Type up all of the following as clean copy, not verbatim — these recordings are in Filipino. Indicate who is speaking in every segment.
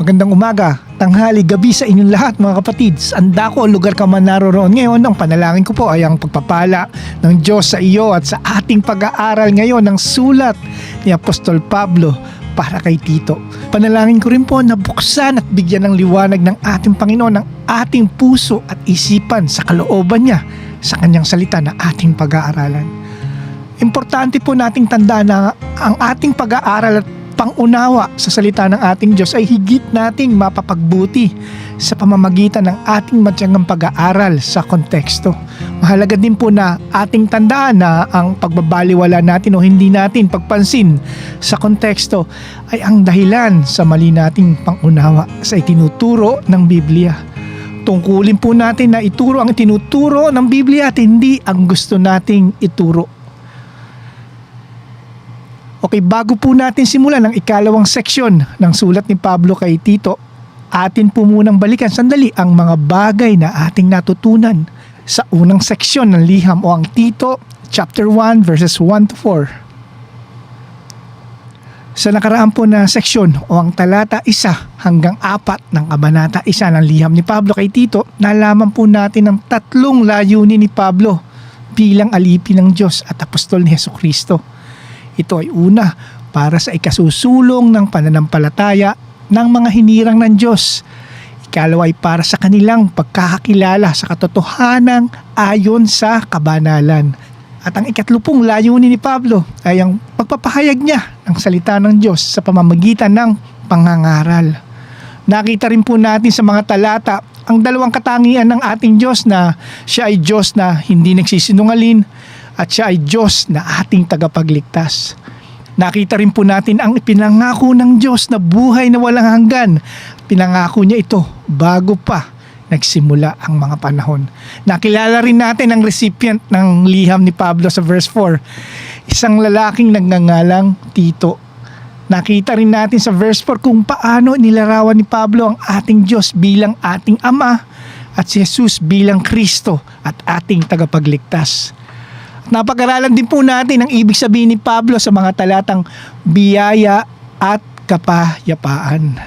Speaker 1: Magandang umaga, tanghali, gabi sa inyong lahat mga kapatid. Saan dako o lugar ka man naroroon ngayon, ang panalangin ko po ay ang pagpapala ng Diyos sa iyo at sa ating pag-aaral ngayon ng sulat ni Apostol Pablo para kay Tito. Panalangin ko rin po na buksan at bigyan ng liwanag ng ating Panginoon ang ating puso at isipan sa kalooban niya sa kanyang salita na ating pag-aaralan. Importante po nating tandaan na ang ating pag-aaral at pangunawa sa salita ng ating Diyos ay higit nating mapapagbuti sa pamamagitan ng ating matyagang pag-aaral sa konteksto. Mahalaga din po na ating tandaan na ang pagbabaliwala natin o hindi natin pagpansin sa konteksto ay ang dahilan sa mali nating pangunawa sa itinuturo ng Biblia. Tungkulin po natin na ituro ang itinuturo ng Biblia at hindi ang gusto nating ituro. Okay, bago po natin simulan ang ikalawang seksyon ng sulat ni Pablo kay Tito, atin po munang balikan sandali ang mga bagay na ating natutunan sa unang seksyon ng liham o ang Tito chapter 1 verses 1 to 4. Sa nakaraan po na seksyon o ang talata 1 hanggang 4 ng kabanata 1 ng liham ni Pablo kay Tito, nalaman po natin ang tatlong layunin ni Pablo bilang alipin ng Diyos at apostol ni Hesukristo. Ito ay una, para sa ikasusulong ng pananampalataya ng mga hinirang ng Diyos. Ikalawa ay para sa kanilang pagkakakilala sa katotohanan ayon sa kabanalan. At ang ikatlo pong layunin ni Pablo ay ang pagpapahayag niya ng salita ng Diyos sa pamamagitan ng pangangaral. Nakita rin po natin sa mga talata ang dalawang katangian ng ating Diyos na siya ay Diyos na hindi nagsisinungaling at siya ay Diyos na ating tagapagligtas. Nakita rin po natin ang ipinangako ng Diyos na buhay na walang hanggan. Pinangako niya ito bago pa nagsimula ang mga panahon. Nakilala rin natin ang recipient ng liham ni Pablo sa verse 4. Isang lalaking nagngangalang Tito. Nakita rin natin sa verse 4 kung paano nilarawan ni Pablo ang ating Diyos bilang ating Ama at si Jesus bilang Kristo at ating tagapagligtas. Napag-aralan din po natin ang ibig sabihin ni Pablo sa mga talatang biyaya at kapayapaan.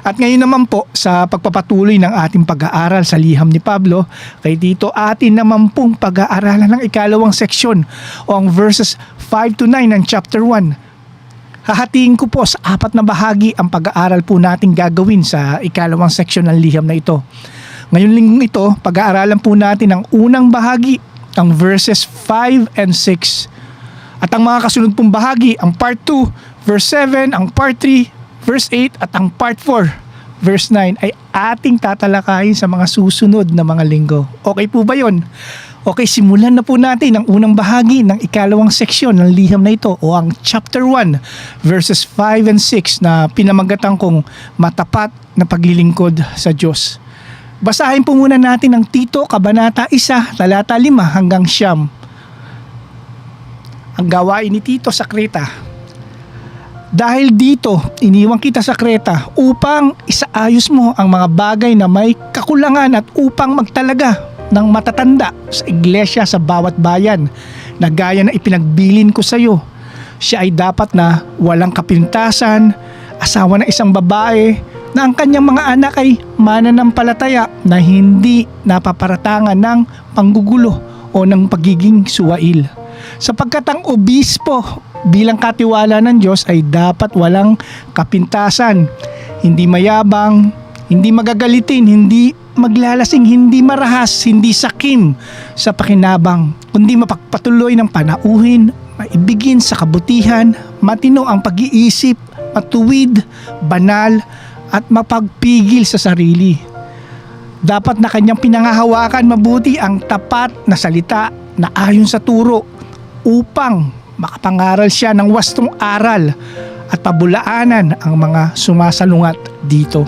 Speaker 1: At ngayon naman po sa pagpapatuloy ng ating pag-aaral sa liham ni Pablo kay Tito, atin naman pong pag-aaralan ng ikalawang seksyon o ang verses 5 to 9 ng chapter 1. Hahatiin ko po sa 4 na bahagi ang pag-aaral po nating gagawin sa ikalawang seksyon ng liham na ito. Ngayon linggong ito, pag-aaralan po natin ang unang bahagi, ang verses 5 and 6. At ang mga kasunod pong bahagi, ang part 2, verse 7, ang part 3, verse 8, at ang part 4, verse 9 ay ating tatalakayin sa mga susunod na mga linggo. Okay po ba yon? Okay, simulan na po natin ang unang bahagi ng ikalawang seksyon ng liham na ito o ang chapter 1, verses 5 and 6 na pinamagatan kong matapat na paglilingkod sa Diyos. Basahin po muna natin ang Tito, kabanata 1, talata 5 hanggang 9. Ang gawain ni Tito sa Kreta. Dahil dito, iniwan kita sa Kreta upang isaayos mo ang mga bagay na may kakulangan at upang magtalaga ng matatanda sa iglesia sa bawat bayan na gaya na ipinagbilin ko sa iyo. Siya ay dapat na walang kapintasan, asawa ng isang babae, na ang kanyang mga anak ay mananampalataya na hindi napaparatangan ng panggugulo o ng pagiging suwail. Sapagkat ang obispo bilang katiwala ng Diyos ay dapat walang kapintasan, hindi mayabang, hindi magagalitin, hindi maglalasing, hindi marahas, hindi sakim sa pakinabang, kundi mapagpatuloy ng panauhin, maibigin sa kabutihan, matino ang pag-iisip, matuwid, banal, at mapagpigil sa sarili. Dapat na kanyang pinangahawakan mabuti ang tapat na salita na ayon sa turo upang makapangaral siya ng wastong aral at pabulaanan ang mga sumasalungat dito.